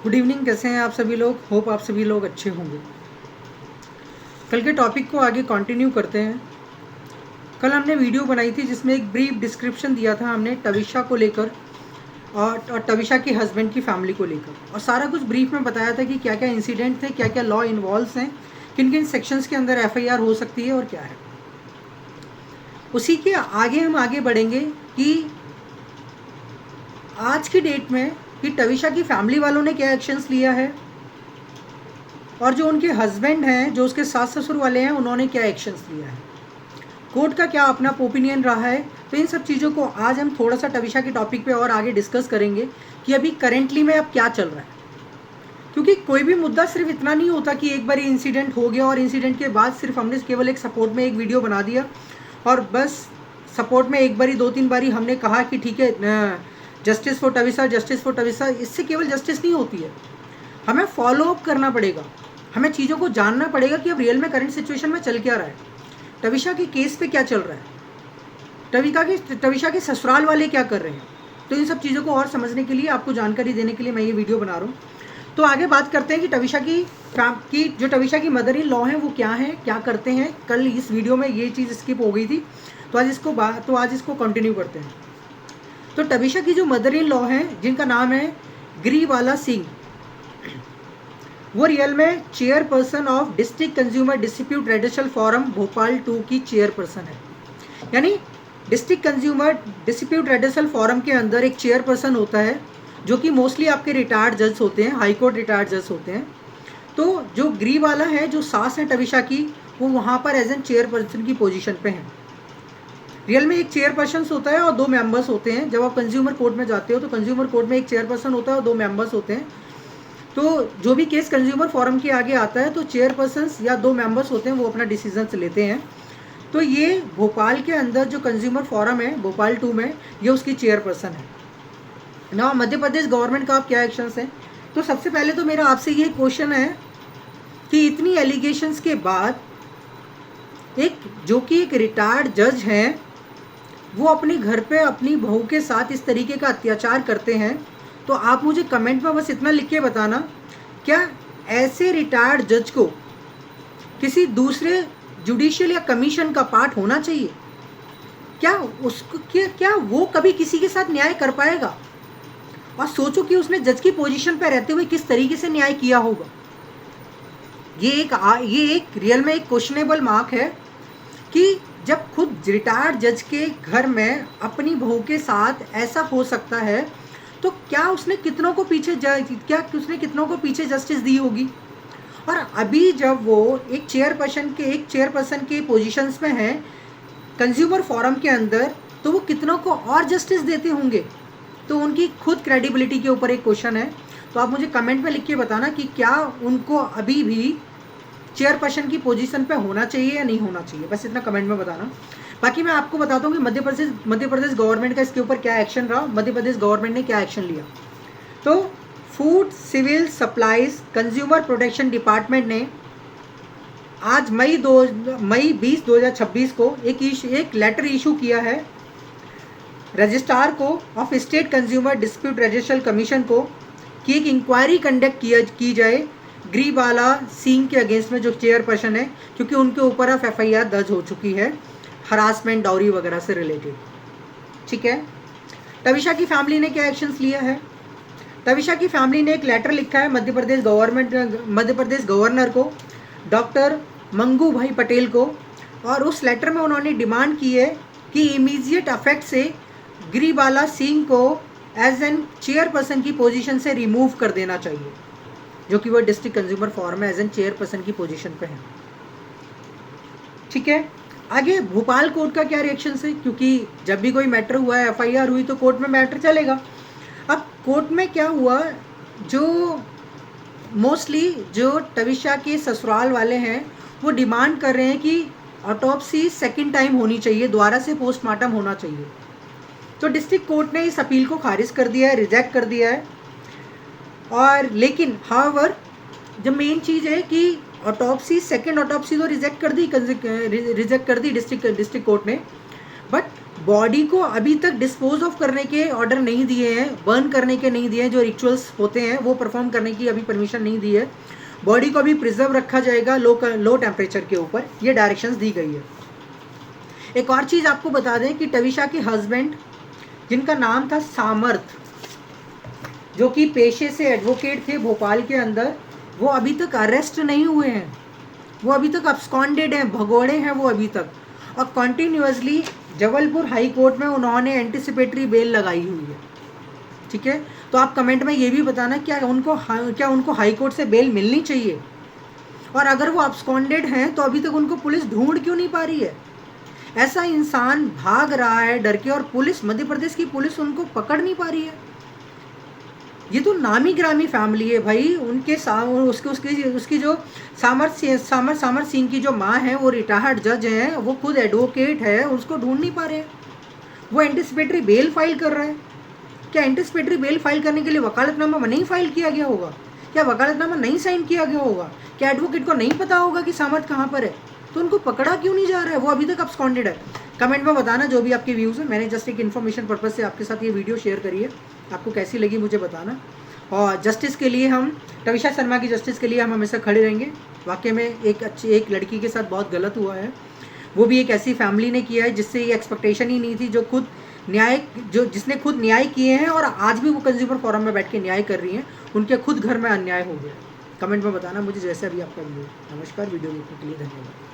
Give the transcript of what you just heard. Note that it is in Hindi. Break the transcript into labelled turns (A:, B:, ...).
A: गुड इवनिंग, कैसे हैं आप सभी लोग। होप आप सभी लोग अच्छे होंगे। कल के टॉपिक को आगे कंटिन्यू करते हैं। कल हमने वीडियो बनाई थी जिसमें एक ब्रीफ डिस्क्रिप्शन दिया था हमने टविशा को लेकर और टविशा के हस्बैंड की फैमिली को लेकर, और सारा कुछ ब्रीफ में बताया था कि क्या क्या इंसिडेंट थे, क्या क्या लॉ इन्वॉल्व हैं, किन किन सेक्शंस के अंदर FIR हो सकती है और क्या है। उसी के आगे हम आगे बढ़ेंगे कि आज की डेट में कि टविशा की फैमिली वालों ने क्या एक्शंस लिया है और जो उनके हस्बैंड हैं, जो उसके सास ससुर वाले हैं, उन्होंने क्या एक्शंस लिया है, कोर्ट का क्या अपना ओपिनियन रहा है। तो इन सब चीज़ों को आज हम थोड़ा सा टविशा के टॉपिक पे और आगे डिस्कस करेंगे कि अभी करेंटली में अब क्या चल रहा है। क्योंकि कोई भी मुद्दा सिर्फ इतना नहीं होता कि एक बार इंसिडेंट हो गया और इंसिडेंट के बाद सिर्फ हमने केवल एक सपोर्ट में एक वीडियो बना दिया और बस सपोर्ट में एक बारी 2-3 बारी हमने कहा कि ठीक है जस्टिस फॉर टविशा, जस्टिस फॉर टविशा। इससे केवल जस्टिस नहीं होती है, हमें फॉलो अप करना पड़ेगा, हमें चीज़ों को जानना पड़ेगा कि अब रियल में करंट सिचुएशन में चल क्या रहा है, टविशा के केस पे क्या चल रहा है, टविशा के ससुराल वाले क्या कर रहे हैं। तो इन सब चीज़ों को और समझने के लिए, आपको जानकारी देने के लिए मैं ये वीडियो बना रहा हूँ। तो आगे बात करते हैं कि टविशा की जो टविशा की मदर इन लॉ हैं वो क्या हैं, क्या करते हैं। कल इस वीडियो में ये चीज़ स्किप हो गई थी, तो आज इसको कंटिन्यू करते हैं। तो टविशा की जो मदर इन लॉ हैं, जिनका नाम है ग्रीवाला सिंह, वो रियल में chairperson of district consumer dispute redressal forum Bhopal 2 की चेयरपर्सन है। यानी district consumer dispute redressal forum के अंदर एक चेयरपर्सन होता है जो कि मोस्टली आपके रिटायर्ड जज होते हैं, हाई कोर्ट रिटायर्ड जज होते हैं। तो जो ग्रीवाला है, जो सास है टविशा की, वो वहाँ पर एज एन चेयरपर्सन की पोजीशन पे हैं। रियल में एक चेयरपर्सन होता है और 2 मेंबर्स होते हैं। जब आप कंज्यूमर कोर्ट में जाते हो तो कंज्यूमर कोर्ट में एक चेयरपर्सन होता है और 2 मेंबर्स होते हैं। तो जो भी केस कंज्यूमर फोरम के आगे आता है तो चेयरपर्सन्स या 2 मेंबर्स होते हैं, वो अपना डिसीजंस लेते हैं। तो ये भोपाल के अंदर जो कंज्यूमर फोरम है भोपाल 2 में, ये उसकी चेयरपर्सन है ना। मध्य प्रदेश गवर्नमेंट का आप क्या एक्शंस हैं। तो सबसे पहले तो मेरा आपसे ये क्वेश्चन है कि इतनी एलिगेशंस के बाद एक रिटायर्ड जज हैं, वो अपने घर पे अपनी बहू के साथ इस तरीके का अत्याचार करते हैं। तो आप मुझे कमेंट में बस इतना लिख के बताना, क्या ऐसे रिटायर्ड जज को किसी दूसरे जुडिशियल या कमीशन का पार्ट होना चाहिए? क्या वो कभी किसी के साथ न्याय कर पाएगा? और सोचो कि उसने जज की पोजीशन पर रहते हुए किस तरीके से न्याय किया होगा। ये एक रियल में एक क्वेश्चनेबल मार्क है कि जब खुद रिटायर्ड जज के घर में अपनी बहू के साथ ऐसा हो सकता है, तो क्या उसने कितनों को पीछे जस्टिस दी होगी। और अभी जब वो एक चेयरपर्सन के पोजीशंस में हैं कंज्यूमर फोरम के अंदर, तो वो कितनों को और जस्टिस देते होंगे। तो उनकी खुद क्रेडिबिलिटी के ऊपर एक क्वेश्चन है। तो आप मुझे कमेंट में लिख के बताना कि क्या उनको अभी भी चेयरपर्सन की पोजीशन पे होना चाहिए या नहीं होना चाहिए, बस इतना कमेंट में बताना। बाकी मैं आपको बताता हूँ कि मध्य प्रदेश गवर्नमेंट का इसके ऊपर क्या एक्शन रहा, मध्य प्रदेश गवर्नमेंट ने क्या एक्शन लिया। तो food civil supplies consumer protection department ने आज मई 20 2026 को एक लेटर इशू किया है रजिस्ट्रार को of state consumer dispute redressal commission को कि एक इंक्वायरी कंडक्ट की जाए ग्रीवाला सिंह के अगेंस्ट में, जो चेयरपर्सन है, क्योंकि उनके ऊपर अब FIR दर्ज हो चुकी है हरासमेंट, डाउरी वगैरह से रिलेटेड। ठीक है। टविशा की फैमिली ने क्या एक्शंस लिया है। टविशा की फैमिली ने एक लेटर लिखा है मध्य प्रदेश गवर्नर को, डॉक्टर मंगू भाई पटेल को, और उस लेटर में उन्होंने डिमांड की है कि इमीडिएट अफेक्ट से ग्रीवाला सिंह को एज एन चेयरपर्सन की पोजीशन से रिमूव कर देना चाहिए, जो कि वो डिस्ट्रिक्ट कंज्यूमर फोरम में एज एन चेयरपर्सन की पोजीशन पे है। ठीक है। आगे भोपाल कोर्ट का क्या रिएक्शन है, क्योंकि जब भी कोई मैटर हुआ है, FIR हुई, तो कोर्ट में मैटर चलेगा। अब कोर्ट में क्या हुआ, जो मोस्टली जो टविशा के ससुराल वाले हैं वो डिमांड कर रहे हैं कि ऑटोप्सी सेकंड टाइम होनी चाहिए, दोबारा से पोस्टमार्टम होना चाहिए। तो डिस्ट्रिक्ट कोर्ट ने इस अपील को खारिज कर दिया है, रिजेक्ट कर दिया है। और लेकिन हाउएवर जो मेन चीज़ है कि सेकंड ऑटोप्सी तो रिजेक्ट कर दी डिस्ट्रिक्ट कोर्ट ने, बट बॉडी को अभी तक डिस्पोज ऑफ करने के ऑर्डर नहीं दिए हैं, बर्न करने के नहीं दिए हैं, जो रिचुअल्स होते हैं वो परफॉर्म करने की अभी परमिशन नहीं दी है। बॉडी को अभी प्रिजर्व रखा जाएगा लो टेम्परेचर के ऊपर, ये डायरेक्शंस दी गई है। एक और चीज़ आपको बता दें कि टविशा के हस्बैंड, जिनका नाम था सामर्थ, जो कि पेशे से एडवोकेट थे भोपाल के अंदर, वो अभी तक अरेस्ट नहीं हुए हैं, वो अभी तक अब्सकॉन्डेड हैं, भगोड़े हैं वो अभी तक। और कॉन्टीन्यूसली जबलपुर हाई कोर्ट में उन्होंने एंटिसिपेटरी बेल लगाई हुई है। ठीक है, तो आप कमेंट में ये भी बताना क्या उनको हाई कोर्ट से बेल मिलनी चाहिए, और अगर वो अब्सकॉन्डेड हैं तो अभी तक उनको पुलिस ढूंढ क्यों नहीं पा रही है। ऐसा इंसान भाग रहा है डर के, और पुलिस, मध्य प्रदेश की पुलिस उनको पकड़ नहीं पा रही है। ये तो नामी ग्रामी फैमिली है भाई। उनके उसकी जो सामर सिंह की जो माँ है वो रिटायर्ड जज है, वो खुद एडवोकेट है, उसको ढूंढ नहीं पा रहे हैं। वो एंटिसिपेटरी बेल फाइल कर रहा है। क्या एंटिसिपेटरी बेल फाइल करने के लिए वकालतनामा नहीं फाइल किया गया होगा? क्या वकालतनामा नहीं साइन किया गया होगा? क्या एडवोकेट को नहीं पता होगा कि सामर्थ कहाँ पर है? तो उनको पकड़ा क्यों नहीं जा रहा है? वो अभी तक अब्सकॉन्डेड है। कमेंट में बताना जो भी आपके व्यूज़ है। मैंने जस्ट एक इन्फॉर्मेशन पर्पज़ से आपके साथ ये वीडियो शेयर करी है, आपको कैसी लगी मुझे बताना। और जस्टिस के लिए हम, टविशा शर्मा की जस्टिस के लिए हम हमेशा खड़े रहेंगे। वाकई में एक लड़की के साथ बहुत गलत हुआ है, वो भी एक ऐसी फैमिली ने किया है जिससे ये एक्सपेक्टेशन ही नहीं थी, जिसने खुद न्याय किए हैं और आज भी वो कंज्यूमर फोरम में बैठ के न्याय कर रही हैं, उनके खुद घर में अन्याय हो गया। कमेंट में बताना मुझे जैसा भी आपका व्यू। नमस्कार, वीडियो देखने के लिए धन्यवाद।